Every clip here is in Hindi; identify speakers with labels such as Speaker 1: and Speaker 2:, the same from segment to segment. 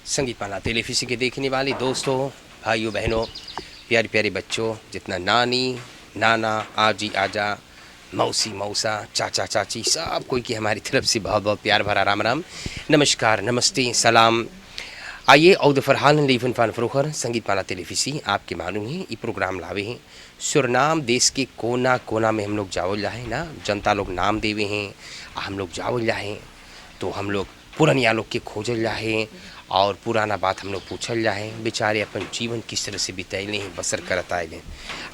Speaker 1: संगीत माला टेलीविज़न के देखने वाले दोस्तों, भाइयों बहनों, प्यारे प्यारे बच्चों, जितना नानी नाना, आजी आजा, मौसी मौसा, चाचा चाची, सब कोई की हमारी तरफ से बहुत बहुत प्यार भरा राम राम, नमस्कार, नमस्ते, सलाम। आइए औद फरहान लीफन फान फरोखर संगीत माला टेलीविज़न आपके मालूम है ये प्रोग्राम लावे हैं सुरनाम देश के कोना कोना में हम लोग जावल जाए ना, जनता लोग नाम देवे हैं, हम लोग जावल जाए तो हम लोग पुरानिया लोग के खोजल जाए और पुराना बात हम लोग पूछल जाए, बेचारे अपन जीवन किस तरह से बितैले हैं, बसर करत आए हैं।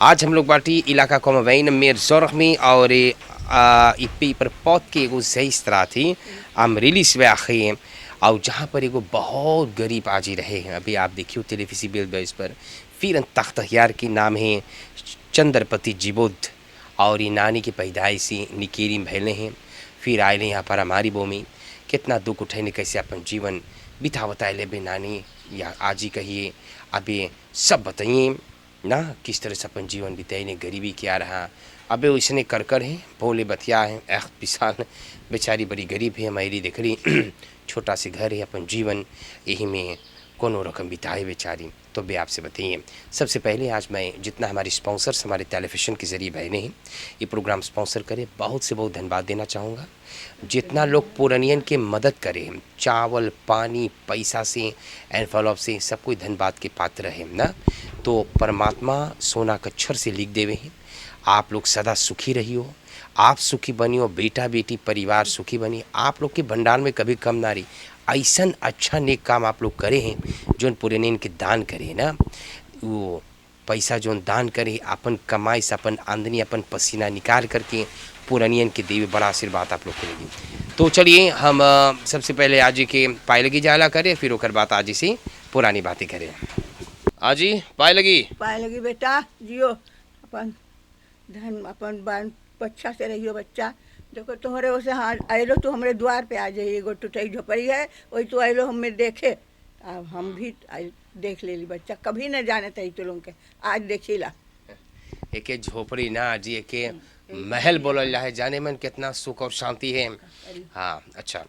Speaker 1: आज हम लोग बाटी इलाका को वैन मेर जोरख में और इप्पी पर पौध के एगो सही तरह थी अमरेली से आखे और जहाँ पर एगो बहुत गरीब आजी रहे हैं। अभी आप देखियो टेलीविज़न बिल बेस पर फिर तख्त यार की नाम है चंद्रपति जीबोध और ये नानी की पैदाइशी निकेरी भैले हैं। फिर आए यहाँ पर हमारी भूमि कितना दुख उठे कैसे अपन जीवन बितावत आए बे नानी या आजी कहिए अबे सब बताइए ना किस तरह से अपन जीवन बिताए गरीबी क्या रहा। अबे उसने कर है भोले बतिया है पिसान बेचारी बड़ी गरीब है मेरी देख रही छोटा सा घर है अपन जीवन यही में कोनो रकम बिताए बेचारी। तो बे आपसे बताइए सबसे पहले आज मैं जितना हमारे स्पॉन्सर्स हमारे टेलीविज़न के ज़रिए बहने हैं ये प्रोग्राम स्पॉन्सर करे बहुत से बहुत धन्यवाद देना चाहूँगा। जितना लोग पुरानियन के मदद करें चावल पानी पैसा से एनफॉलोप से सब कोई धन्यवाद के पात्र है ना। तो परमात्मा सोना कच्छर से लिख देवे हैं आप लोग सदा सुखी रहियो, आप सुखी बनियो, बेटा बेटी परिवार सुखी बनी, आप लोग के भंडार में कभी कम ना रही। ऐसा अच्छा नेक काम आप लोग करे हैं जो पुरानियन के दान करे ना, वो पैसा जो दान करे अपन कमाई से अपन आमदनी अपन पसीना निकाल करके पुरानियन के देवे बड़ा आशीर्वाद आप लोग करेंगे। तो चलिए हम सबसे पहले आजी के पाए लगी जाला करें फिर ओकर बात आजी से पुरानी बातें करें। आजी पाए लगी
Speaker 2: बेटा जियो अपन धन अपन बान अच्छा से रहियो बच्चा। देखो तुम्हारे वैसे हाँ आइलो तो हमारे द्वार पे आ जाइए एगो टूटई झोपड़ी है वही तो आइलो हमें देखे अब हम भी देख ले ली बच्चा कभी न जाने थे तो लोग के आज देखी ला
Speaker 1: एक झोपड़ी ना आजी एक महल बोलल जाए जाने मन कितना सुख और शांति है। हाँ अच्छा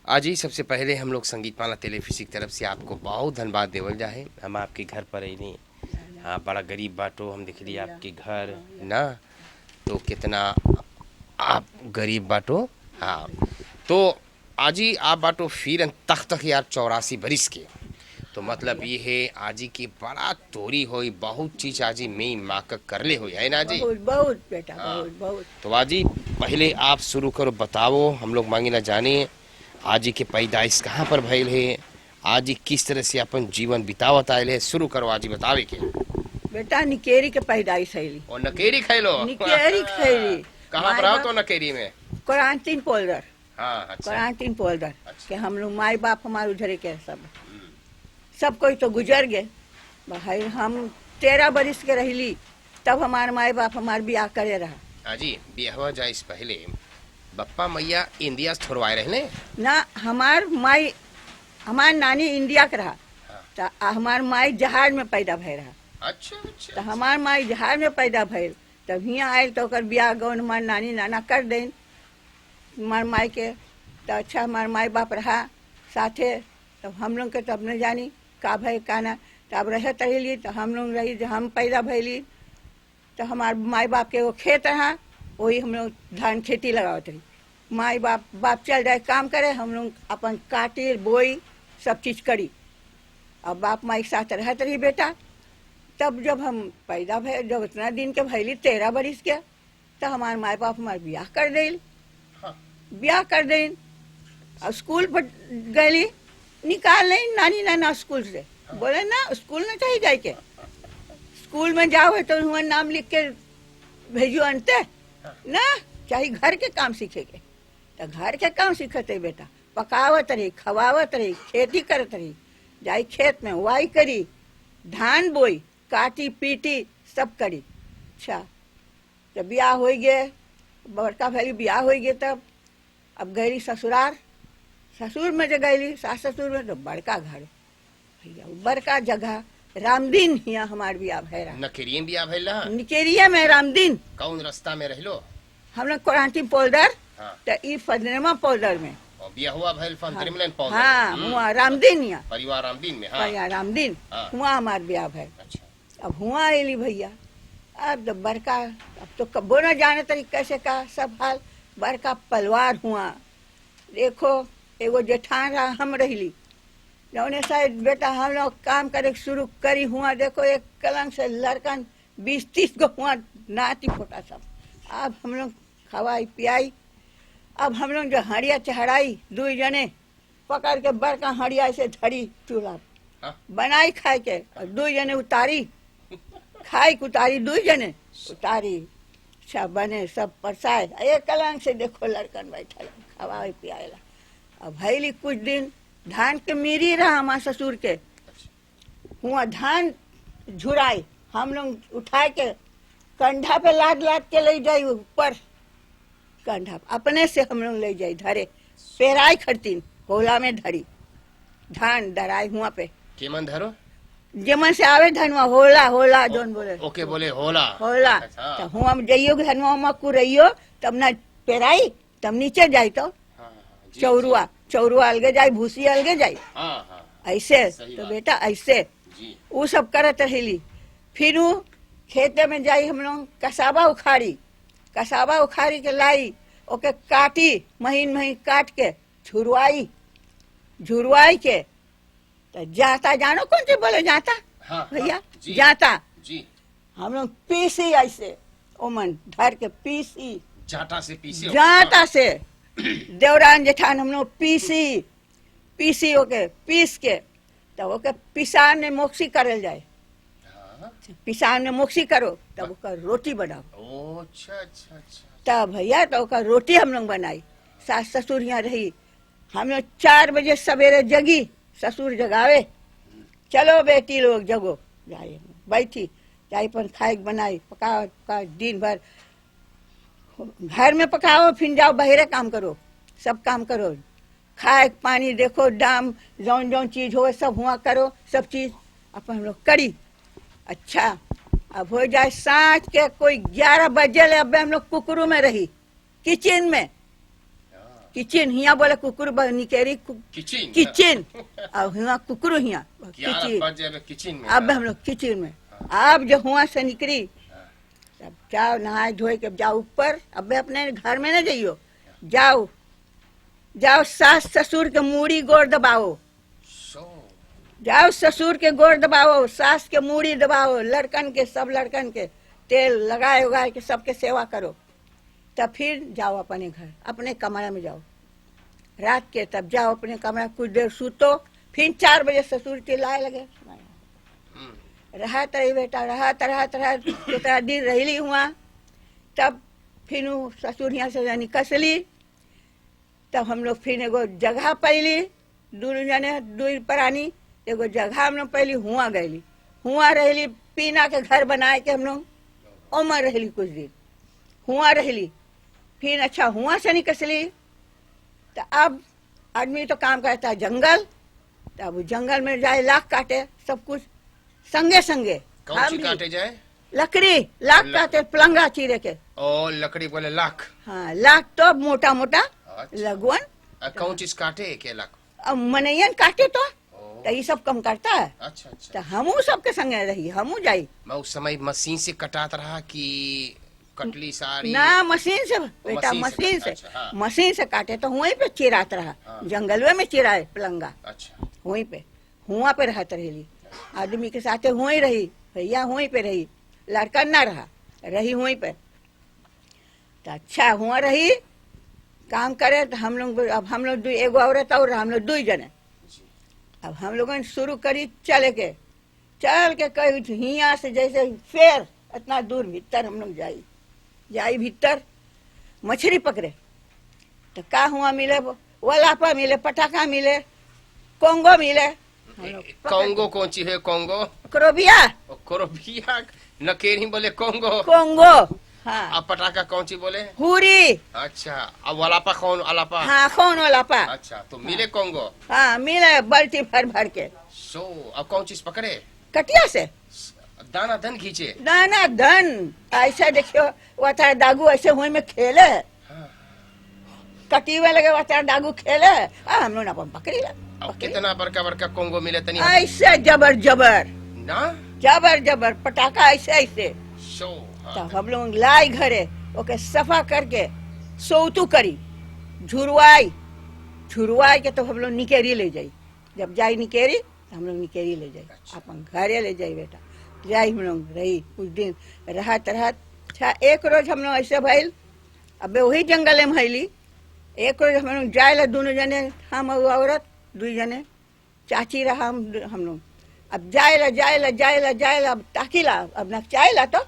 Speaker 1: आजी सबसे पहले हम लोग संगीत माला टेलीविज़न की तरफ से आपको बहुत धन्यवाद देवल जाए। हम आपके घर पर आई हाँ बड़ा गरीब बाटो हम देख लिए आपके घर ना तो कितना आप गरीब बाटो। हाँ तो आजी आप बाटो फिर तख्त यार 84 बरिस के तो मतलब ये है आजी की बड़ा तोरी होई बहुत चीज आजी में माँ का करले हो है ना जी
Speaker 2: बहुत बहुत बेटा बहुत बहुत।
Speaker 1: तो आजी पहले आप शुरू करो बताओ हम लोग मांगे ना जाने आजी के पैदाइश कहाँ पर भइल है, आजी किस तरह से अपन जीवन बितावत आयल है, शुरू करो आजी बतावे के।
Speaker 2: बेटा निकेरी के पैदाइश है
Speaker 1: और नकेरी खैलो
Speaker 2: निकेरी खैली
Speaker 1: कहाँ पर आओ तो नकेरी में
Speaker 2: क्वारंटीन पोल्डर।
Speaker 1: हाँ अच्छा
Speaker 2: क्वारंटीन पोल्डर के हम लोग माई बाप हमारे उधर के सब कोई तो गुजर गए भाई। हम 13 बरिस के रहली तब हमारे माई बाप हमारे ब्याह करे रहा।
Speaker 1: आजी ब्याह जाए इस पहले बप्पा मैया इंडिया से छोड़वाए रहे
Speaker 2: ना हमार माई हमार नानी इंडिया के रहा तो हमार माई जहाज में पैदा भय रहा।
Speaker 1: अच्छा अच्छा
Speaker 2: तो हमार माई जहाज में पैदा भइल तब हियाँ आयल तो ब्याह गौन हमार नानी नाना कर दें हमार माई के। तो अच्छा हमार माई बाप रहा साथे तब हम लोग के तब न जानी का भय का ना तब रहे तही तो हम लोग रही जब हम पैदा भैली तो हमार माई बाप के वो खेत रहा वही हम लोग धान खेती लगावत रही। माई बाप चल जाए काम करे हम लोग अपन काटी बोई सब चीज़ करी अब बाप माई के साथ रहत रही बेटा। तब जब हम पैदा भे जब इतना दिन के भैली 13 बरिस के तो हमारे माई बाप हमारे ब्याह कर दिल। ब्याह कर दिल और स्कूल पर गली निकाल नहीं नानी नाना स्कूल से बोले ना स्कूल में चाहिए जाए के स्कूल में जाओ तो हुआ नाम लिख के भेजो अंते ना चाहिए घर के काम सीखेगे तो घर के काम सीखते बेटा पकावत रही खवावत रही खेती करत रही जाई खेत में वाई करी धान बोई काटी पीटी सब करी। अच्छा जब ब्याह हो गए बड़का भाई ब्याह हो गए तब अब गई ससुराल ससुर में जब गई सास ससुर में तो बड़का घर भैया बड़का जगह रामदीन हिया हमार ब्याह भैया
Speaker 1: नकेरिया ब्याह भैला
Speaker 2: निकेरिया में रामदीन
Speaker 1: कौन रास्ता में रहलो
Speaker 2: हम लोग क्वारंटीन पोल्डर
Speaker 1: हाँ।
Speaker 2: तो ई फजनमा पोल्डर में
Speaker 1: और बिया हुआ भैल फन ड्रीमलैंड पौधे
Speaker 2: हाँ हुआ रामदीन यहाँ
Speaker 1: परिवार रामदीन में हाँ
Speaker 2: परिवार रामदीन
Speaker 1: हाँ।
Speaker 2: हुआ हमार ब्याह भैल
Speaker 1: अच्छा
Speaker 2: अब हुआ अली भैया अब तो बड़का अब तो कबो न जाने तरी कैसे का सब हाल बड़का परिवार हुआ देखो एगो जेठान रहा हम रही जौने शायद बेटा हम लोग काम करे शुरू करी हुआ देखो एक कलंग से लड़कन 20-30 गो हुआ नाती पोता सब अब हम लोग खवाई पियाई अब हम लोग जो हड़िया चढ़ाई 2 जने पकड़ के बड़का हड़िया से धरी चूल्हा
Speaker 1: हाँ।
Speaker 2: बनाई खाए के और 2 जने उतारी खाई उतारी 2 जने उतारी सब बने सब परसाए एक कलंग से देखो लड़कन बैठल खवाई पियाला अब भैली कुछ दिन धान के मीरी रहा हमारे ससुर के हुआ धान झुराई हम लोग उठाए के कंधा पे लाद लाद के ले जाई ऊपर कंधा अपने से हम लोग ले जाई धरे पेराई खड़तीन होला में धरी धान दराई हुआ पे
Speaker 1: केमन धरो
Speaker 2: जेमन से आवे धनवा होला होला जोन बोले
Speaker 1: ओके बोले होला
Speaker 2: होला
Speaker 1: अच्छा।
Speaker 2: तो हुआ में जइयो धनवा मकू रहियो तब ना पेराई तब नीचे जाई तो
Speaker 1: हाँ, जी,
Speaker 2: चौरुआ चौरुआ अलगे जाई भूसी अलगे जाई
Speaker 1: हाँ हाँ
Speaker 2: ऐसे
Speaker 1: सही
Speaker 2: तो
Speaker 1: बात।
Speaker 2: बेटा ऐसे
Speaker 1: जी
Speaker 2: वो सब करत रही फिर वो खेते में जाई हम लोग कसाबा उखाड़ी के लाई ओके काटी महीन महीन काट के झुरवाई के तो जाता जानो कौन सी बोले जाता
Speaker 1: हाँ
Speaker 2: भैया
Speaker 1: जी,
Speaker 2: जाता
Speaker 1: जी
Speaker 2: हम लोग पीसी ऐसे ओमन धर के पीसी
Speaker 1: जाटा से पीसे
Speaker 2: जाता से देवरान जेठान हम लोग पीसी ओके पीस के तब ओके पिसान में मोक्सी करल जाए
Speaker 1: हाँ।
Speaker 2: पिसान में मोक्सी करो तब ओकर रोटी बनाओ
Speaker 1: ओ अच्छा अच्छा अच्छा
Speaker 2: तब भैया तो ओकर रोटी हम लोग बनाई सास ससुर यहाँ रही हम लोग 4 बजे सवेरे जगी ससुर जगावे चलो बेटी लोग जगो जाए बैठी चाय पर खाए बनाई पकाओ दिन भर घर में पकाओ फिर जाओ बहरे काम करो सब काम करो खाए पानी देखो दाम जौन जौन चीज हो सब हुआ करो सब चीज अपन हम लोग करी अच्छा अब हो जाए सांझ के कोई 11 बजे ले अब हम लोग कुकरू में रही किचन में किचन हिया बोले कुकुर निकेरी किचन अब हुआ कुकरू हिया
Speaker 1: किचन में
Speaker 2: अब हम लोग किचन में अब जो हुआ से निकली अब जाओ नहाए धोए के जाओ ऊपर अब अपने घर में न जाइयो जाओ सास ससुर के मूड़ी गोड़ दबाओ जाओ ससुर के गोड़ दबाओ सास के मूड़ी दबाओ लड़कन के सब लड़कन के तेल लगाए उगाए के सबके सेवा करो तब फिर जाओ अपने घर अपने कमरा में जाओ रात के तब जाओ अपने कमरा कुछ देर सूतो फिर 4 बजे ससुर चिल्लाए लगे रहत रही बेटा रहत कितना दिन रही हुआ तब फिर ससुर यहाँ से जानी कसली तब हम लोग फिर एगो जगह पैली 2 जने 2 प्राणी एगो जगह हम लोग पहली हुआ रहली पीना के घर बनाए के हम लोग उमर रहली कुछ दिन हुआ रहली फिर अच्छा हुआ से निकसली तो अब आदमी तो काम करता है जंगल तो अब जंगल में जाए लाख काटे सब कुछ संगे संगे
Speaker 1: कौन सी काटे जाए
Speaker 2: लकड़ी लाख काटे पलंगा चीरे के
Speaker 1: ओ लकड़ी बोले लाख
Speaker 2: हाँ लाख तो मोटा मोटा लगवन
Speaker 1: कौन चीज काटे के लाख
Speaker 2: अब मनैयन काटे तो ये सब कम करता है
Speaker 1: अच्छा अच्छा
Speaker 2: तो हमू सबके संगे रही हमू जाई
Speaker 1: मैं उस समय मशीन से कटाता रहा कि कटली सारी
Speaker 2: ना मशीन से बेटा मशीन से
Speaker 1: अच्छा, हाँ।
Speaker 2: मशीन से काटे तो वहीं पे चिरात रहा
Speaker 1: हाँ।
Speaker 2: जंगलवे में चिराए पलंगा
Speaker 1: अच्छा
Speaker 2: वहीं पे हुआ पे रहत रही आदमी के साथे हुई रही भैया हुई पे रही लड़का ना रही हुई पे तो अच्छा हुआ रही काम करे तो हम लोग अब हम लोग एगो औरत और हम लोग 2 जने अब हम लोगों ने शुरू करी चल के कहीं हिया से जैसे फेर इतना दूर भीतर हम लोग जाई भीतर मछली पकड़े तो का हुआ मिले वलापा मिले पटाखा मिले कोंगो मिले
Speaker 1: कोंगो कौन ची है कोंगो
Speaker 2: क्रोबिया
Speaker 1: नकेरी बोले कोंगो
Speaker 2: हाँ
Speaker 1: अब पटाखा कौन ची बोले
Speaker 2: हुरी
Speaker 1: अच्छा अब वलापा कौन अलापा
Speaker 2: हाँ कौन वलापा
Speaker 1: अच्छा तो मिले कोंगो
Speaker 2: हाँ मिले बाल्टी भर के
Speaker 1: सो अब कौन चीज पकड़े
Speaker 2: कटिया से
Speaker 1: दाना धन खींचे
Speaker 2: दाना धन ऐसा देखियो वो दागू ऐसे हुई में खेले कटी में लगे वाचा डागू खेले हम लोग अपन पकड़ी ला
Speaker 1: अब कितना बड़का बड़का कोंगो मिले तनी
Speaker 2: ऐसे जबर जबर
Speaker 1: ना
Speaker 2: जबर जबर पटाखा ऐसे ऐसे
Speaker 1: शो
Speaker 2: तो हम लोग लाई घरे ओके सफा करके सोतू करी झुरवाई झुरवाई के तो हम लोग निकेरी ले जाई जब जाई निकेरी तो हम लोग निकेरी ले जाई अपन घरे ले जाई बेटा जाई हम लोग रही कुछ दिन रहत रहत अच्छा एक रोज हम लोग ऐसे भइल अब वही जंगल में भइली एक रोज हम लोग जाए ला दोनों जने हम और औरत दुई जने चाची रहा हम लोग अब जाए ला अब ताकीला अब नचाएला तो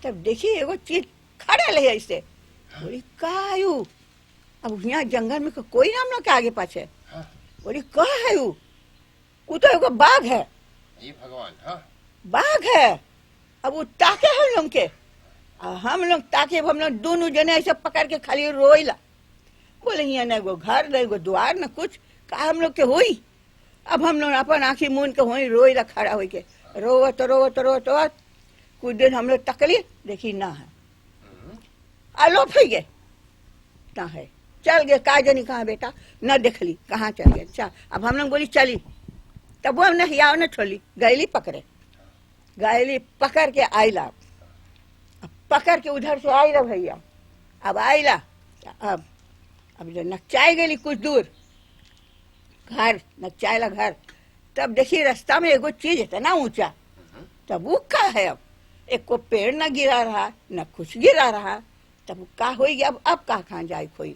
Speaker 2: तब देखी एगो चीज खड़ा ले ऐसे बोली का आयु अब यहाँ जंगल में कोई ना हम लोग के आगे पाछे बोली का आयु वो तो एगो बाघ है
Speaker 1: ये भगवान हाँ
Speaker 2: बाघ है अब वो ताके हम लोग के हम लोग ताके हम लोग दोनों जने ऐसे पकड़ के खाली रोइला बोले यहाँ न एगो घर न एगो द्वार न कुछ का हम लोग के हुई अब हम लोग अपन आँखी मून के हुई रोइला खड़ा हो के रोवत रोवत रोवत रोवत कुछ दिन हम लोग तकली देखी ना है आलोप हो गए ना है चल गए का जनी कहाँ बेटा न देखली कहाँ चल गए अच्छा अब हम लोग बोली चली तब वो हमने हियाव न छोली गैली पकड़ के आईला अब पकड़ के उधर से आईला भैया अब आईला अब जो नचाई गई कुछ दूर घर नचाएला घर तब देखी रास्ता में एगो चीज है ना ऊंचा तब वो का है अब एक को पेड़ न गिरा रहा न कुछ गिरा रहा तब का हो गया अब कहाँ जाए कोई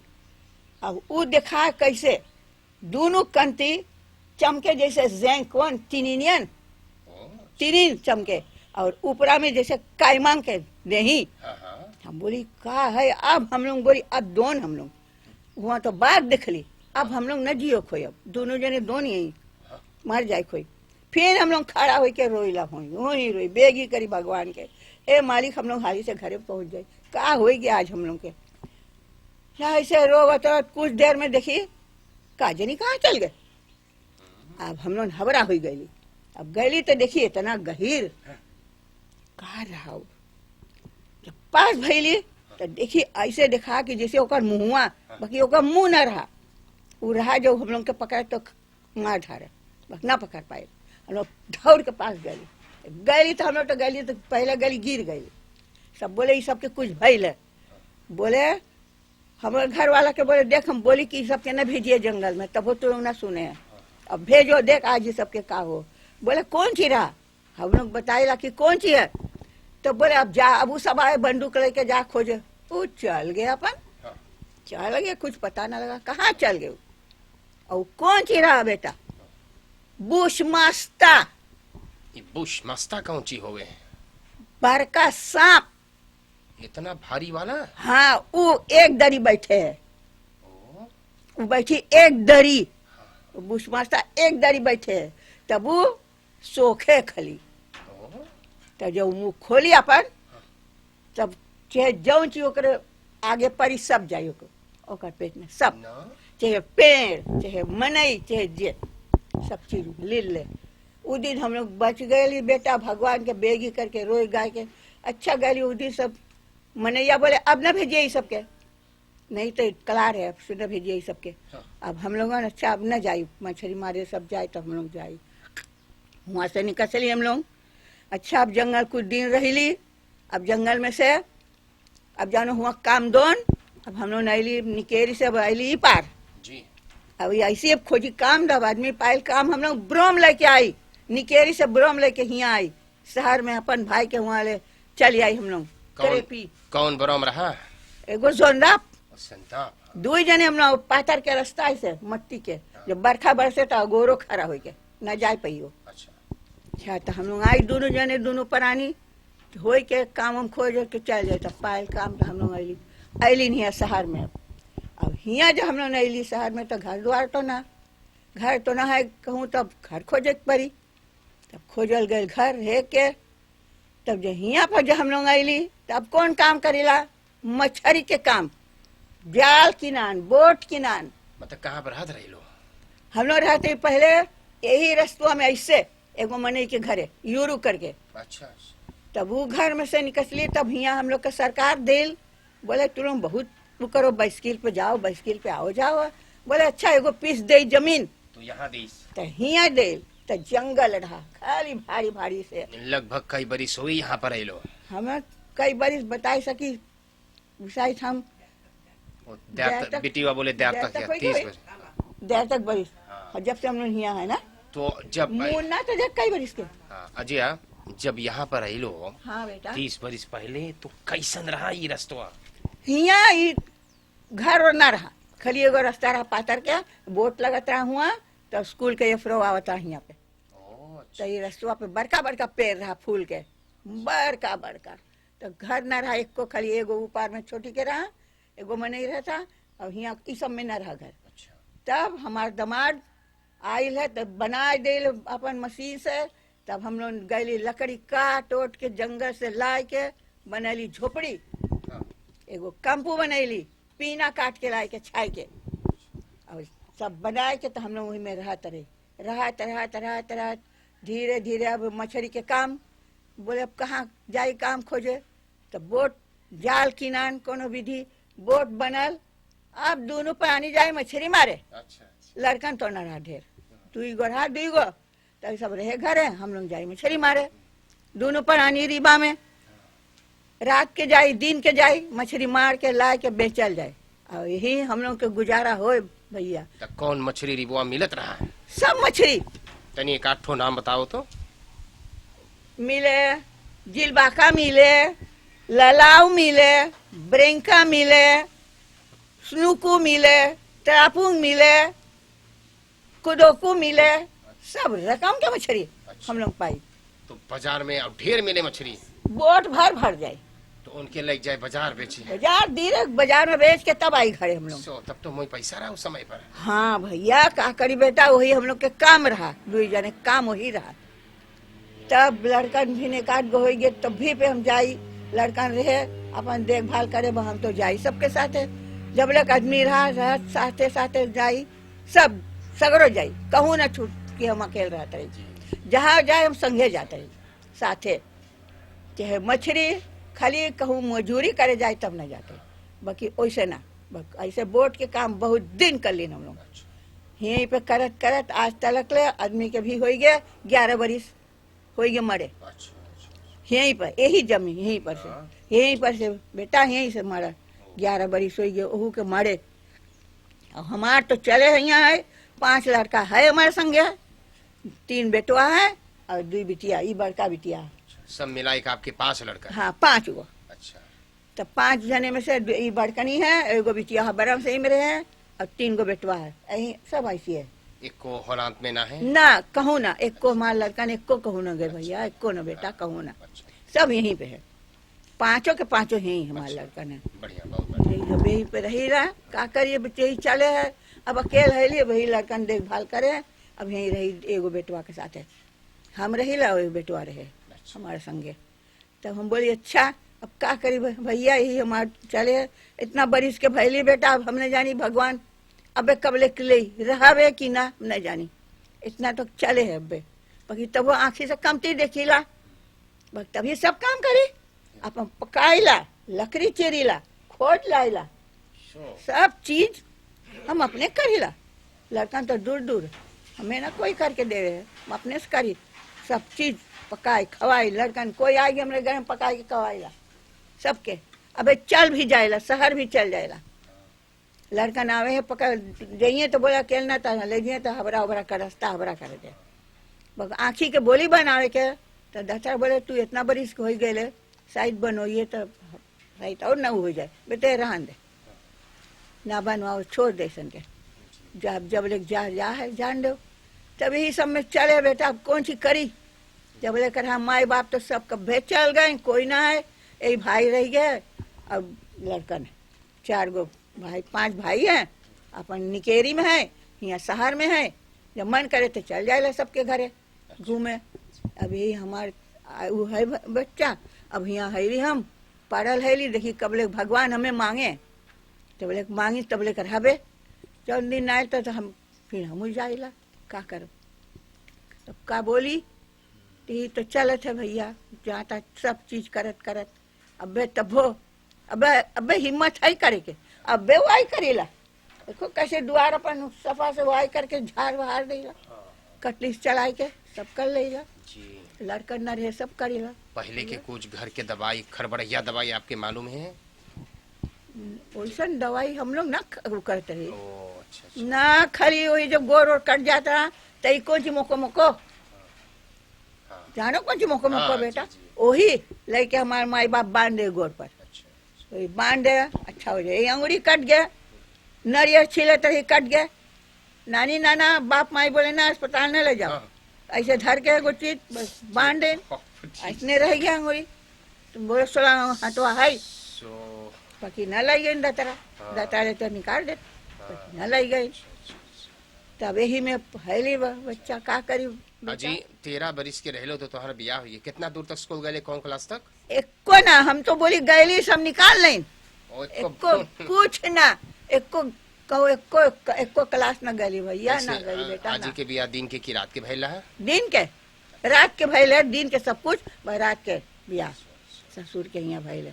Speaker 2: अब वो देखा कैसे दोनों कंती चमके जैसे जैंकवन तीन चमके और ऊपरा में जैसे कायमांग के नहीं हम बोली का है अब हम लोग बोली अब दोन हम लोग वहाँ तो बात देख ली अब हम लोग न जियो खोई अब दोनों जने दोन यही मर जाए खोई फिर हम लोग खड़ा हो के रोईला रोई बेगी करी भगवान के ए मालिक हम लोग हाली से घरे पहुंच जाए का हो गया आज हम लोग के ऐसे रोवत कुछ देर में देखी काजनी कहाँ चल गए अब हम लोग हबरा हो गई अब गैली तो देखिए इतना गहीर कहा रहा जब पास भैली तो देखी ऐसे देखा कि जैसे ओकर मुहुआ बाकी ओकर मुंह न रहा वो रहा जो हम लोग के पकड़ तो मार ढारे बस ना पकड़ पाए हम लोग दौड़ के पास गली तो हम लोग तो गली तो पहले गली गिर गई सब बोले ये सबके कुछ भइल है बोले हमारे घर वाला के बोले देख हम बोली कि सबके न भेजिए जंगल में तब वो तो लोग ना सुने हैं अब भेजो देख आज ये सबके का हो बोले कौन सी रहा हम लोग बताएला कि कौन सी है तो बोले अब जा अब वो सब आए बंदूक लेके जा खोजे वो चल गए अपन चल गए कुछ पता ना लगा कहाँ चल गए और कौन सी रहा बेटा बुशमास्ता
Speaker 1: ये बुशमास्ता कौन ची होवे
Speaker 2: बड़का सांप
Speaker 1: इतना भारी वाला
Speaker 2: हाँ वो एक दरी बैठे है वो बैठी एक दरी बुशमास्ता एक दरी बैठे है तब वो सोखे खली तब जब मुंह खोली अपन तब चाहे जौन चीज ओकरे आगे पड़ी सब जाई ओकर पेट में सब चाहे पेड़ चाहे मनई चाहे जे सब चीज ले ले उ दिन हम लोग बच गए बेटा भगवान के बेगी करके रोई गाय के अच्छा गली उ दिन सब मनैया बोले अब न भेजिए सबके नहीं तो कलार है अब न भेजिए सबके अब हम लोग अच्छा अब न जाई मछली मारे सब जाए तो हम लोग जाए वहाँ से निकली हम लोग अच्छा अब जंगल कुछ दिन रही अब जंगल में से अब जानो हुआ काम दोन अब हम लोग नैली निकेरी से अब आईली पार
Speaker 1: जी
Speaker 2: अब ऐसे अब खोजी काम दब आदमी पायल काम हम लोग ब्रोम लेके आई निकेरी से ब्रोम लेके यहाँ आई शहर में अपन भाई के वहाँ ले चली आई हम लोग
Speaker 1: कौन बरोम रहा
Speaker 2: एगो जोंदाप
Speaker 1: संताप
Speaker 2: दो जने हम लोग पाथर के रास्ता से मट्टी के जब बरखा बरसे तो गोरो खड़ा हो के न जाए पाइयो अच्छा तो हम लोग आई दोनों जने दोनों प्राणी हो के काम हम खोज के चल जाए तो पायल काम तो हम लोग अली नहीं शहर में अब हियाँ जब हम लोग अली शहर में तो घर द्वार तो ना है कहूँ तब घर खोजे पड़ी तब खोजल गए घर है के तब जो हियाँ पर जब हम लोग अली तब कौन काम करेला मछली के काम जाल किनान बोट किनान
Speaker 1: मतलब कहाँ पर रहते रही लो
Speaker 2: हम लोग रहते पहले यही रस्तुआ में ऐसे एगो मनई के घरे यूरू करके
Speaker 1: अच्छा
Speaker 2: तब वो घर में से निकली तब यहाँ हम लोग का सरकार दिल बोले तुम बहुत वो करो बाइस्किल पे जाओ, बाइस्किल पे आओ जाओ। बोले अच्छा एगो पीस दे जमीन,
Speaker 1: तो यहाँ देश
Speaker 2: तो हिया दे, तो जंगल रहा खाली भारी भारी से।
Speaker 1: लगभग कई बरिस हुई यहाँ पर आइलो।
Speaker 2: हमें कई बार बताई सकी विषय हम देर तक-
Speaker 1: बेटीवा बोले देर
Speaker 2: देर
Speaker 1: तक
Speaker 2: तक
Speaker 1: या
Speaker 2: होई
Speaker 1: 30
Speaker 2: गई।
Speaker 1: बरिस।
Speaker 2: देर तक बरिस
Speaker 1: हाँ।
Speaker 2: जब से हम लोग यहाँ है ना,
Speaker 1: तो जब
Speaker 2: मुन्ना तो जब कई बरिस के।
Speaker 1: हाँ, अजय जब यहाँ पर आइलो
Speaker 2: हाँ बेटा,
Speaker 1: 30 बरिस पहले, तो कैसन रहा ये रस्तवा?
Speaker 2: हिया ई घर और ना रहा, खाली एगो रास्ता रहा पातर के, बोट लगत रहा हुआ, तो स्कूल के एफरो आवता हिया पे।
Speaker 1: ओ,
Speaker 2: तो ये रस्तवा पे बड़का बड़का पेड़ रहा फूल के, बड़का बड़का। तो घर न रहा, एक को खाली एगो ऊपर में छोटी के रहा, एगो में नहीं रहता, और हिया ई सब में न रहा घर।
Speaker 1: अच्छा।
Speaker 2: तब हमार दामाद आयल है, तब बना दे अपन मशीन से। तब हम लोग गैली लकड़ी काट ओट के जंगल से लाए के बनैली झोपड़ी,
Speaker 1: हाँ।
Speaker 2: एगो कंपू बनैली, पीना काट के लाए के छाई के, और सब बनाए के तो हम लोग वही में रहत रहे। धीरे धीरे अब मछली के काम, बोले अब कहाँ जाई काम खोजे, तो बोट जाल किनान कोनो विधि बोट बनल। अब दोनों पानी जाए मछली मारे,
Speaker 1: अच्छा।
Speaker 2: लड़कन तो न रहा ढेर, दुईगो रहा दुईगो, तब सब रहे घरे, हम लोग जाए मछली मारे दोनों पानी रिबा में। रात के जाई दिन के जाई, मछली मार के ला के बेचल जाए, और यही हम लोग के गुजारा होए भैया।
Speaker 1: तो कौन मछली रिबुआ मिलत रहा है?
Speaker 2: सब मछली
Speaker 1: तनी एक आठ ठो नाम बताओ तो।
Speaker 2: मिले, जिलबाका मिले, ललाव मिले, ब्रेंका मिले, स्नूकू मिले, ट्रापुंग मिले, कुदोकू मिले, सब रकम के मछली हम लोग पाई।
Speaker 1: तो बाजार में अब ढेर मिले मछली,
Speaker 2: बोट भर भर जाए,
Speaker 1: तो उनके लग जाए बाजार बेची।
Speaker 2: बाजार धीरे बाजार में बेच के तब आई घरे हम लोग।
Speaker 1: सो तब तो मोई पैसा रहा उस समय पर।
Speaker 2: हाँ भैया, का करी बेटा, वही हम लोग के काम रहा, दुई जने काम वही रहा। तब लड़कन भी ने काट गो हो गए, तब भी पे हम जाई, लड़कन रहे अपन देखभाल करे, हम तो जाई सबके साथे। जब लग आदमी रहा साथे साथे जाई, सब सगरो जाई, कहूँ ना छूट कि हम अकेले रहते रही। जहाँ जाए हम संगे जाते रही साथे, चाहे मछली खाली कहूँ मजूरी करे जाए तब न जाते, बाकी वैसे ना। ऐसे बोट के काम बहुत दिन कर लीन हम लोग, यहीं पे करत करत आज तलक ले आदमी के भी हो गए 11 बरिस हो गए मरे, यहीं पर यही जमीन यहीं पर से बेटा यहीं से मरा 11 बरिस हो गए ओहू के मरे। और हमार तो चले यहाँ है, 5 लड़का है हमारे संगे, 3 बेटवा है और 2 बिटिया, ये बड़का बिटिया है।
Speaker 1: सब मिलाई का आपके 5 लड़का?
Speaker 2: हाँ 5 गो।
Speaker 1: अच्छा।
Speaker 2: तो 5 जने में से ये बड़कनी है, एगो बिटिया है बरम से ही मेरे है, और 3 गो बेटवा है, यही सब ऐसी है।
Speaker 1: एक को होलांत में ना है?
Speaker 2: ना कहूँ ना, एक को हमारा लड़कन, एक को कहूँ ना गए भैया, एक को ना बेटा कहूँ ना, सब यहीं पे है, 5 के 5 यहीं हमारा लड़कन है।
Speaker 1: बढ़िया, बहुत बढ़िया।
Speaker 2: यहीं पे रही रहा, का करिए बच्चे ही चले है, अब अकेले है लिए वही लड़कन देखभाल करे, अब यहीं रही एगो बेटवा के साथ है, हम रही ला वही बेटवा रहे हमारे संगे। तब हम बोली अच्छा अब का करी भैया, यही हमारे चले, इतना बरिस के भैली बेटा, अब हमने जानी भगवान अबे कबले किले रहावे कि ना न जानी, इतना तो चले है अबे, बाकी तब वो आँखी से कमती देखीला, तभी सब काम करी, अपन पकाईला, लकड़ी चेरीला, खोज लाइला, सब चीज हम अपने करीला। लड़कन तो दूर दूर, हमें ना कोई करके दे रहे, हम अपने से करी सब चीज, पकाई खवाई, लड़कन कोई आ गया हमारे घर में पकाई के खवाईला सबके। अबे चल भी जाएला, शहर भी चल जाएला, लड़कन आवे है पका जाइए तो बोला केलना था ले जाइए तो हबरा उबरा कर रास्ता हबरा कर दे, बस आँखी के बोली बनावे के। तो डॉक्टर बोले तू इतना बरिस हो गए शायद बनोइए तो शायद और ना हो जाए, बेटे रहन दे ना बनवाओ, छोड़ दे सन के, जब लेक जा है जान दो। तब यही सब में चले बेटा, अब कौन सी करी, जब लेकर हम माई बाप तो सब कब्बे चल गए, कोई ना है, यही भाई रह गए, अब लड़कन 4 गो भाई, 5 भाई हैं, अपन निकेरी में है, यहाँ शहर में है, जब मन करे तो चल जाए सबके घरे घूमे। अब यही हमारे वो है बच्चा, अब यहाँ है हम पढ़ल है, देखी कबले भगवान हमें मांगे, तबले मांगी तबले कर हबे, जब दिन आए तो हम फिर हम जाइला का करो। तब का बोली ती तो चलत है भैया, जाता सब चीज करत करत, अबे तब हो अबे हिम्मत है करे के, अब बे वाई करेला देखो कैसे द्वार अपन सफा से वाई करके झाड़ बहार देला कटलिस चलाई के सब कर लेला
Speaker 1: जी।
Speaker 2: लड़का न रहे सब करेला।
Speaker 1: पहले के कुछ घर के दवाई खरबड़िया दवाई आपके मालूम है?
Speaker 2: वैसन दवाई हम लोग ना करते रहे
Speaker 1: ओ अच्छा।
Speaker 2: ना खाली वही जब गोर और कट जाता तई कौन सी मोको मोको जानो कौन सी मोको मोको
Speaker 1: हाँ,
Speaker 2: बेटा
Speaker 1: जी, जी।
Speaker 2: वही लेके हमारे माई बाप बांध दे गोर पर
Speaker 1: अच्छा।
Speaker 2: वही बांध दे अच्छा हो जाए अंगुरी कट गया नरियर छिले तभी कट गया नानी नाना बाप माई बोले ना अस्पताल न ले जाओ
Speaker 1: हाँ।
Speaker 2: ऐसे धर के एगो चीज बस बांध दे ऐसने रह गया अंगुरी तुम बोले सोला हटवा है
Speaker 1: सो
Speaker 2: बाकी न लाई गई दतरा
Speaker 1: हाँ।
Speaker 2: दतरा तो निकाल दे न लाई गई तब यही में पहली बच्चा का करी
Speaker 1: अजी 13 बरिस के रहलो तो तुम्हारा ब्याह हुई कितना दूर तक स्कूल गए कौन क्लास तक?
Speaker 2: एको ना हम तो बोली गैली सब निकाल लें
Speaker 1: ओ,
Speaker 2: एको कुछ ना एको कहो एको क्लास न गली भैया ना गली बेटा
Speaker 1: आजी
Speaker 2: ना
Speaker 1: के ब्याह दिन के की रात के भैला है?
Speaker 2: दिन के रात के भैले दिन के सब कुछ रात के बियाह ससुर के यहाँ भैले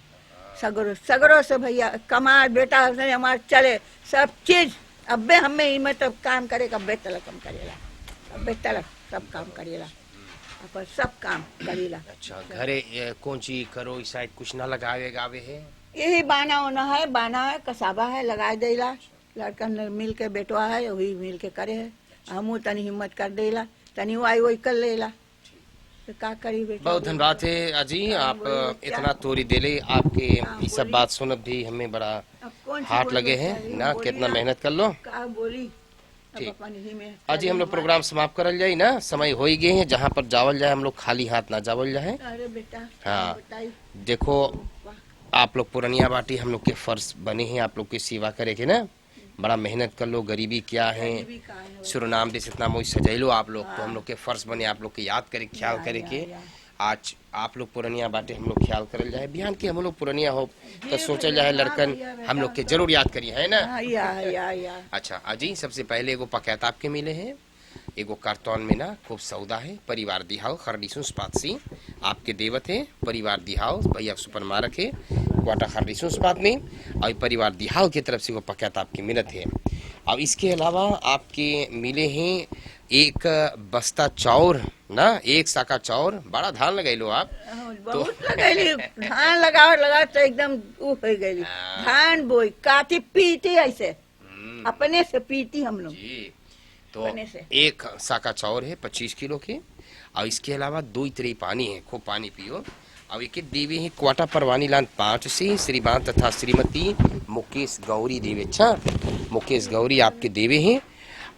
Speaker 2: सगरो सगरो से भैया कमाल बेटा हमार चले सब चीज अबे हमें इमे तो काम करे अब्बे तलक हम करेला अब्बे तलक सब काम करेला अपन सब काम करेला।
Speaker 1: अच्छा घरे कौन ची करो शायद कुछ ना लगावे गावे है?
Speaker 2: यही बाना होना है बाना है कसाबा है लगा देला लड़का मिल के बेटवा है वही मिल के करे है हमू तनी हिम्मत कर देला तनी वाई वही कर लेला तो का करी बेटा।
Speaker 1: बहुत धन्यवाद है अजी आप इतना तोरी देले आपके ये सब बात सुन भी हमें बड़ा
Speaker 2: अब कौन सी
Speaker 1: हाथ
Speaker 2: बोली
Speaker 1: लगे हैं
Speaker 2: बेचारी,
Speaker 1: ना
Speaker 2: बोली
Speaker 1: कितना
Speaker 2: ना,
Speaker 1: मेहनत कर लो।
Speaker 2: का बोली अब
Speaker 1: ठीक।
Speaker 2: अपन ही में
Speaker 1: अजी हम लोग प्रोग्राम समाप्त करल जाए ना समय हो ही गए हैं जहाँ पर जावल जाए हम लोग खाली हाथ ना जावल जाए।
Speaker 2: अरे बेटा
Speaker 1: हाँ।
Speaker 2: बताई
Speaker 1: देखो आप लोग पुरनिया बाटी हम लोग के फर्ज बने हैं आप लोग की सेवा करे के ना बड़ा मेहनत कर लो गरीबी क्या है
Speaker 2: गरीबी का है
Speaker 1: सुरनाम देश इतना मोई सजैलो आप लोग तो हम लोग के फर्ज बने आप लोग के याद करे ख्याल करे के आज आप लोग पुरनिया बाटे हम लोग ख्याल करल जाए बिहान के हम लोग पुरनिया हो तो सोचल जाए लड़कन हम लोग के जरूर याद करिए है ना।
Speaker 2: हाँ, या
Speaker 1: अच्छा अजी सबसे पहले एगो पकैत आपके मिले हैं एगो कार्टन में ना खूब सौदा है परिवार दिहाओ खरडीसुस पातसी आपके देवत है परिवार दिहाओ भैया सुपर मारक है क्वाटा खरडीसुस पात में और परिवार दिहाओ की तरफ से वो पकैत आपकी मिलत है। अब इसके अलावा आपके मिले हैं एक बस्ता चाउर ना एक साका चाउर बड़ा धान लगैलो आप
Speaker 2: बहुत लगैली धान लगा तो एकदम ऊ हो गई धान बोई काटी पीती ऐसे अपने से पीती हम लोग
Speaker 1: जी तो
Speaker 2: अपने से।
Speaker 1: एक साका चाउर है 25 किलो के और इसके अलावा 2 इतरी पानी है खूब पानी पियो और एक देवी है क्वाटा परवानी लान 5 से श्रीमान तथा श्रीमती मुकेश गौरी देवी। अच्छा मुकेश गौरी आपके देवे हैं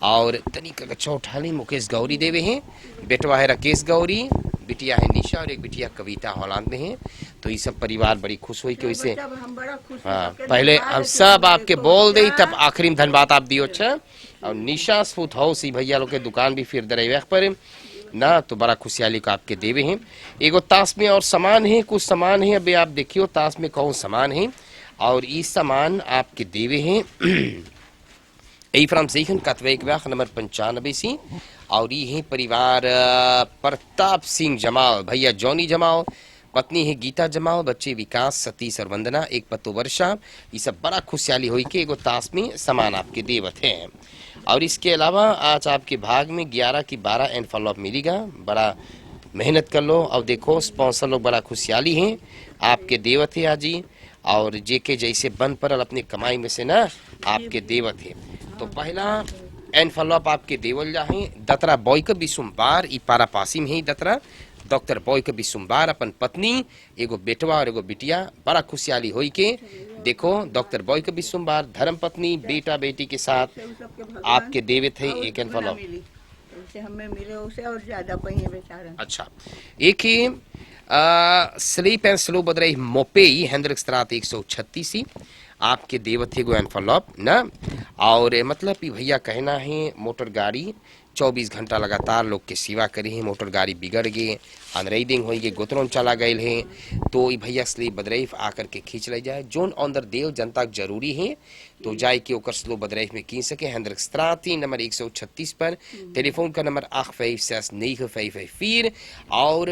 Speaker 1: और तनिक अच्छा उठा ली मुकेश गौरी देवे हैं बेटवा है राकेश गौरी बिटिया है निशा और एक बिटिया कविता हॉलैंड में है तो ये सब परिवार बड़ी खुश हुई कि वैसे
Speaker 2: हम बड़ा खुश
Speaker 1: हाँ पहले हम सब आपके बोल दे तब आखिरी में धन्यवाद आप दियो। अच्छा और निशा स्फूत हाउस ही भैया लोग के दुकान भी फिर दे पर ना तो बड़ा खुशहाली का आपके देवे हैं एगो ताश में और सामान है कुछ सामान है अभी आप देखियो ताश में कौन सामान है और ये सामान आपके देवे हैं यही फ्राम सीखन कतवेक नंबर 95 सी और ये है परिवार प्रताप सिंह जमाल भैया जॉनी जमाल पत्नी है गीता जमाल बच्चे विकास सतीश और वंदना एक पत्तो वर्षा ये सब बड़ा खुशहाली हुई के एगो ताश में सामान आपके देवत है। और इसके अलावा आज आपके भाग में 11 की 12 एनफॉलोप मिलेगा बड़ा मेहनत कर लो और देखो स्पॉन्सर लोग बड़ा खुशहाली हैं आपके देवत है आजी और जेके जैसे बन पर अपनी कमाई में से ना आपके देवत है। तो पहला एनफॉलोप आपके देवल जा है दतरा बॉयक बिसुम्बार ई पारा पासी में ही दतरा डॉक्टर बॉयक बिसुम्बार अपन पत्नी एगो बेटवा और एगो बिटिया बड़ा खुशहाली होई के देखो डॉक्टर बॉयक बिसुम्बार धर्म पत्नी बेटा बेटी के साथ आपके देवे थे एक एनफॉलोप
Speaker 2: उसे हमें मिले उसे और ज्यादा पहिए बेचारा।
Speaker 1: अच्छा एक ही स्लीप एंड स्लो बदरई मोपेई हेंद्रिक्सत्रात 136 आपके देवत है गो एनफॉलोप ना और मतलब कि भैया कहना है मोटर गाड़ी 24 घंटा लगातार लोग के सेवा करी है मोटर गाड़ी बिगड़ गए अनरेडिंग हो गए गोतरों चला गए हैं तो ये भैया स्लीप बदरईफ आकर के खींच ले जाए जोन अंदर देव जनता जरूरी है तो जाए कि ओकर स्लो बदरेफ में की सके Hendrikstraat नंबर 136 पर टेलीफोन का नंबर 8569554 और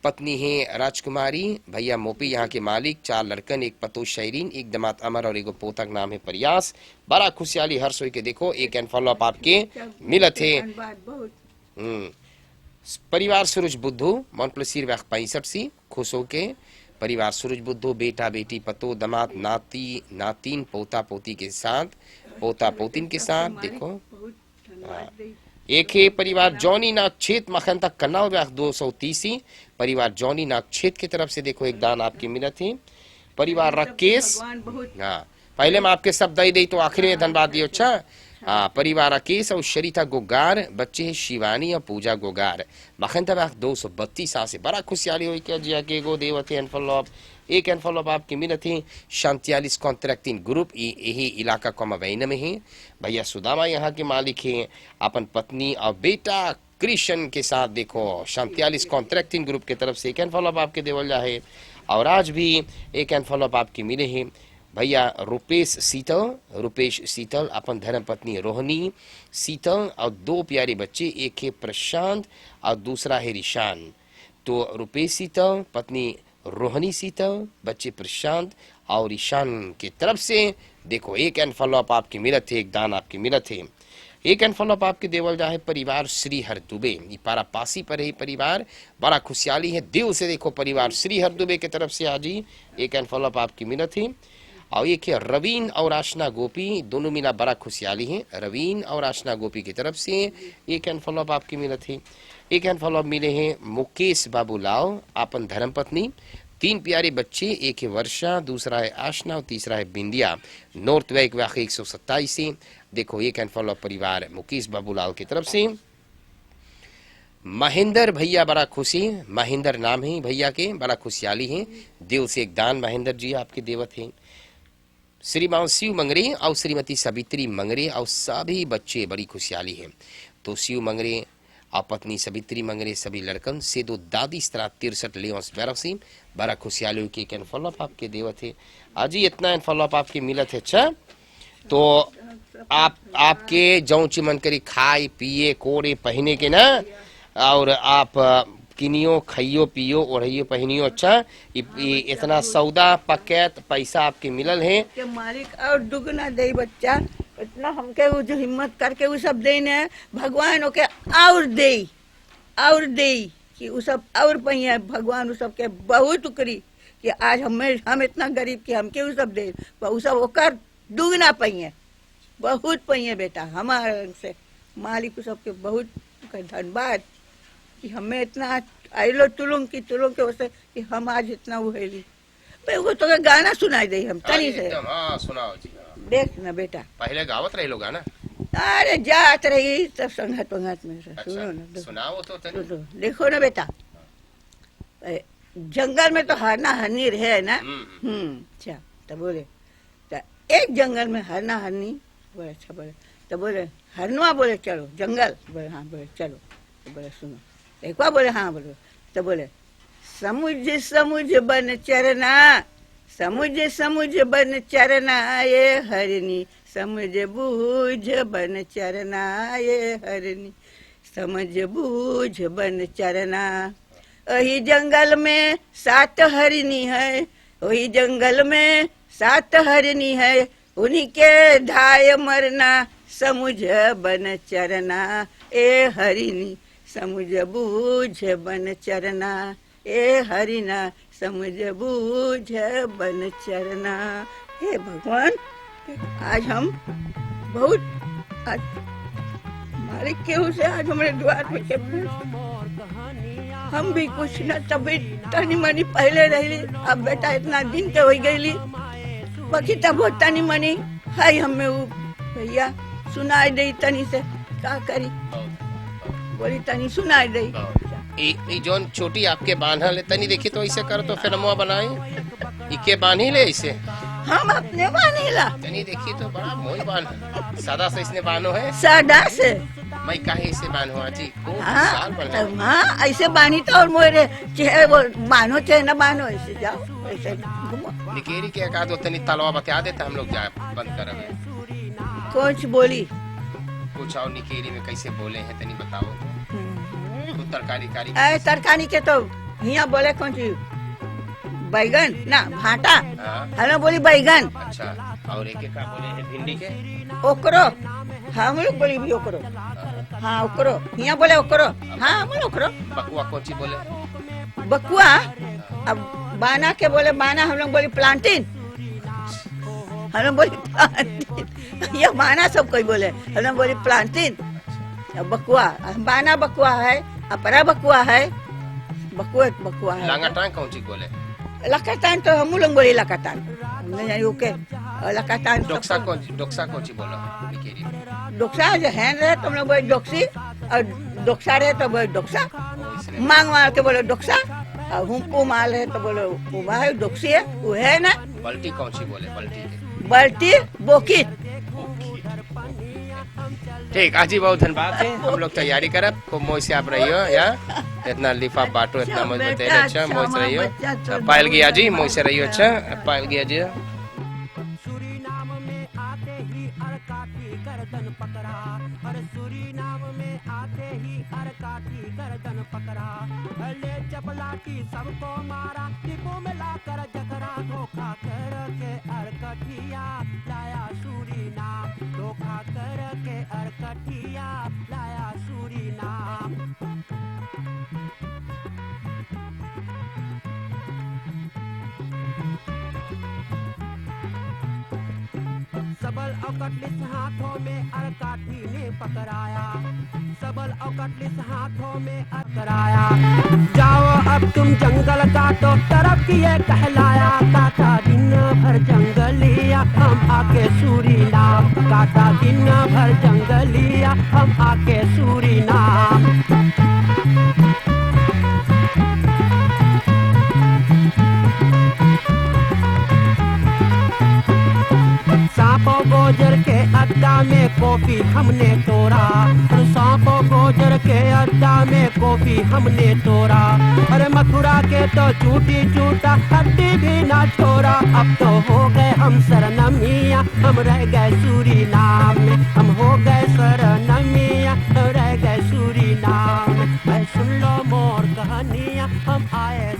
Speaker 1: पत्नी है राजकुमारी, भैया मोपी यहाँ के मालिक, 4 लड़कन, एक पतो शैरीन, एक दमाद अमर और एक पोता का नाम है प्रयास। बड़ा खुशहाली हर सोई के देखो एक एंड फॉलो अप आपके मिलत है। परिवार सूरज बुद्धू मोनप्लसीर व्याख 65 सी खुश होके परिवार सूरज बुद्धू बेटा बेटी पतो दमाद नाती नातिन पोता पोती के साथ पोता पोतिन के साथ देखो। एक है परिवार जॉनी नागछेद मखन तक कन्नाव व्याख 230 परिवार जॉनी नागछेद की तरफ से देखो एक दान आपकी मिलत है। परिवार राकेश, हाँ पहले मैं आपके सब दई तो आखिर में धन्यवाद दियो। अच्छा हाँ परिवार राकेश और शरीता गोगार, बच्चे हैं शिवानी और पूजा गोगार, मखन तक 232 से बड़ा खुशहाली हुई क्या जी आके गो देवते एनफॉलोप एक एनफॉलोप आपकी मिलत है। 47 कॉन्ट्रैक्टिंग ग्रुप यही इलाका को मवैन में है। भैया सुदामा यहाँ के मालिक हैं, अपन पत्नी और बेटा कृष्ण के साथ देखो 47 कॉन्ट्रैक्टिंग ग्रुप की तरफ से एक एनफॉलोप आपके देवल है। और आज भी एक एनफॉलोप आपकी मिले हैं। भैया रुपेश शीतल अपन धर्म पत्नी रोहनी शीतल और 2 प्यारे बच्चे, एक है प्रशांत और दूसरा है रिशान। तो रुपेश शीतल पत्नी रोहनी शीतल बच्चे प्रशांत और ईशान की तरफ से देखो एक एंड फॉलोअप आपकी मिलत है, एक दान आपकी मिलत है। एक एंड फॉलोअप आपके देवल जा है परिवार श्री हर दुबे, ये पारा पासी पर है परिवार, बड़ा खुशहाली है दिल से देखो परिवार श्री हर दुबे की तरफ से आज ही एक एंड फॉलोअप आपकी मिलत है। और एक है रवीन और आशना गोपी, दोनों मिला बड़ा खुशहाली है। रवीन और आशना गोपी की तरफ से एक एंड फॉलोअप आपकी मिलत है। एक एंड फॉलोअप मिले हैं मुकेश बाबूलाल अपन धर्म पत्नी, 3 प्यारे बच्चे, एक है वर्षा, दूसरा है आशना और तीसरा है बिंदिया। नॉर्थ वैक वाकई 127 से देखो एक एंड फॉलोअप परिवार मुकेश बाबूलाल की तरफ से। महेंद्र भैया बड़ा खुशी, महेंद्र नाम है भैया के, बड़ा खुशहाली है दिल से एक दान महेंद्र जी आपके देवत हैं। श्रीमान शिव मंगरे और श्रीमती सावित्री मंगरे और सभी बच्चे बड़ी खुशहाली हैं। तो शिव मंगरे और पत्नी सावित्री मंगरे सभी लड़कन से 2 दादी स्त्रा 63 लेवस बैरसी बड़ा खुशहाली के कैन फॉलोअप आपके देवत है। आज ही इतना फॉलोअप आपके मिलत है। अच्छा तो आपके जौं चिमन करी खाए पिए कोरे पहने के ना, और आप किनियो खाइयो पियो ओढ़ियो पहनियो। अच्छा इतना सौदा पकैत पैसा आपके मिलल है
Speaker 2: के मालिक और दुगना दे बच्चा, इतना हमके वो जो हिम्मत करके वो सब देने भगवान ओके और दे कि वो सब और पहिए भगवान वो सब के बहुत उकरी कि आज हम इतना गरीब कि हमके वो सब दे, वो सब ओकर दुगना पहिए बहुत पहिए बेटा हमारे से मालिक वो सब के बहुत धन्यवाद कि हमें इतना आइलो तुलुम के वैसे कि हम आज इतना उहेली। वो तो गाना सुनाई दे हम तनी से।
Speaker 1: हाँ सुनाओ जी।
Speaker 2: देख ना बेटा
Speaker 1: पहले गावत रहे लोग गाना,
Speaker 2: अरे जात रही तब संगत पंगत में से।
Speaker 1: अच्छा,
Speaker 2: सुनो ना
Speaker 1: सुनाओ तो तनी।
Speaker 2: तो देखो ना बेटा जंगल में तो हरना हरनी रहे ना। अच्छा तो बोले तो एक जंगल में हरना हरनी बोले, अच्छा बोले तो बोले हरनुआ बोले चलो जंगल, बोले हाँ बोले चलो, तो बोले सुनो एक बार बोले हाँ बोले, तो बोले समुझ बन चरना समुझ बन चरना ये हरनी, समझ बूझ बन चरना ये हरनी, समझ बूझ बन चरना। वही जंगल में 7 हरनी है, वही जंगल में 7 हरनी है, उन्हीं के धाय मरना, समुझ बन चरना ए हरिनी, समुझ बूझ बन चरना ए हरिना, समुझ बूझ बन चरना। हे भगवान आज हम बहुत आज हमारे केहू से आज हमारे द्वार पे के हम भी कुछ न तभी तनी मनी पहले रही, अब बेटा इतना दिन के हो गई बाकी तब तनी मनी है हमें वो भैया सुनाई दे तनी से का करी, बोली तनी सुनाई दे।
Speaker 1: जोन छोटी आपके बांधल है तनी देखी तो ऐसे कर तो फिर मुआ बनाए इके बांधी ले ऐसे
Speaker 2: हम अपने बांधेला
Speaker 1: तनी देखी तो बड़ा मोई बांध सादा से इसने बांधो है
Speaker 2: सादा से
Speaker 1: मैं काहे से बान हुआ जी खूब
Speaker 2: हाँ
Speaker 1: साल बन
Speaker 2: तो हाँ ऐसे बानी तो और मोरे चाहे वो मानो चाहे न मानो ऐसे जाओ ऐसे घूमो।
Speaker 1: निकेरी के एक आध तनी तलवा बता देता हम लोग जाए बंद करब
Speaker 2: कौन सी बोली?
Speaker 1: कुछ और निकेरी में कैसे बोले हैं तनी बताओ तो तरकारी कारी
Speaker 2: ऐ तरकारी के तो हिया बोले कौन सी बैगन ना भाटा
Speaker 1: हाँ
Speaker 2: हलो बोली बैगन
Speaker 1: अच्छा और एक का बोले हैं भिंडी के
Speaker 2: ओकरो हम लोग बोली भी ओकरो हाँ ओकरो हिया बोले ओकरो हाँ हम लोग ओकरो
Speaker 1: बकुआ कौन सी बोले
Speaker 2: बकुआ अब बाना के बोले बाना हम लोग बोली प्लांटिन हम लोग बोली प्लांटिन ये बाना सब कोई बोले हम लोग बोली प्लांटिन बकुआ बाना बकुआ है अपरा बकुआ है बकुआ बकुआ है
Speaker 1: लांगाटांग कौन सी बोले
Speaker 2: लकातान तो हम लोग बोली लकातान नहीं जानी ओके लकातान
Speaker 1: डोक्सा कौन सी बोला निकेरी में
Speaker 2: डोक्सा जो है रहे तुम लोग बोले डोक्सी और डोक्सा रहे तो बोले डोक्सा
Speaker 1: इसने
Speaker 2: मांग मार के बोले डोक्सा और हमको माल है तो बोले उमा है डोक्सी है वो है ना
Speaker 1: बल्टी कौन सी बोले बल्टी के
Speaker 2: बल्टी बोकी
Speaker 1: ठीक आजी बहुत धन्यवाद है हम लोग तैयारी करब खूब मोई से आप रहियो या इतना लिफा बाटो इतना मोई बताइए अच्छा मोई से रहियो पायल गया जी मोई से रहियो अच्छा पायल गया जी
Speaker 3: सूरीनाम में आते ही अरका की गर्दन पकड़ा और सूरीनाम में आते ही अरका की गर्दन पकड़ा ले चपलाटी सबको मारा टिपो में लाकर जकरा धोखा करके अरकठिया लाया सूरीनाम धोखा करके अरकठिया लाया सूरीनाम सबल और कटलिस हाथों में अरकाठी ने पकड़ाया सबल और कटलिस हाथों में अकड़ाया जाओ अब तुम जंगल काटो तरफ किए कहलाया काटा दिन भर जंगलिया हम आके सूरीनाम काटा दिन भर जंगलिया हम आके सूरीनाम सांपो गोजर के अड्डा में कॉफी हमने तोड़ा सांपो गोजर के अड्डा में कॉफी हमने तोड़ा अरे मथुरा के तो चूटी चूटा हड्डी भी ना छोड़ा अब तो हो गए हम सरनमिया हम रह गए सूरीनाम में हम हो गए सरनमिया रह गए सूरीनाम में सुन लो मोर कहानियाँ हम आए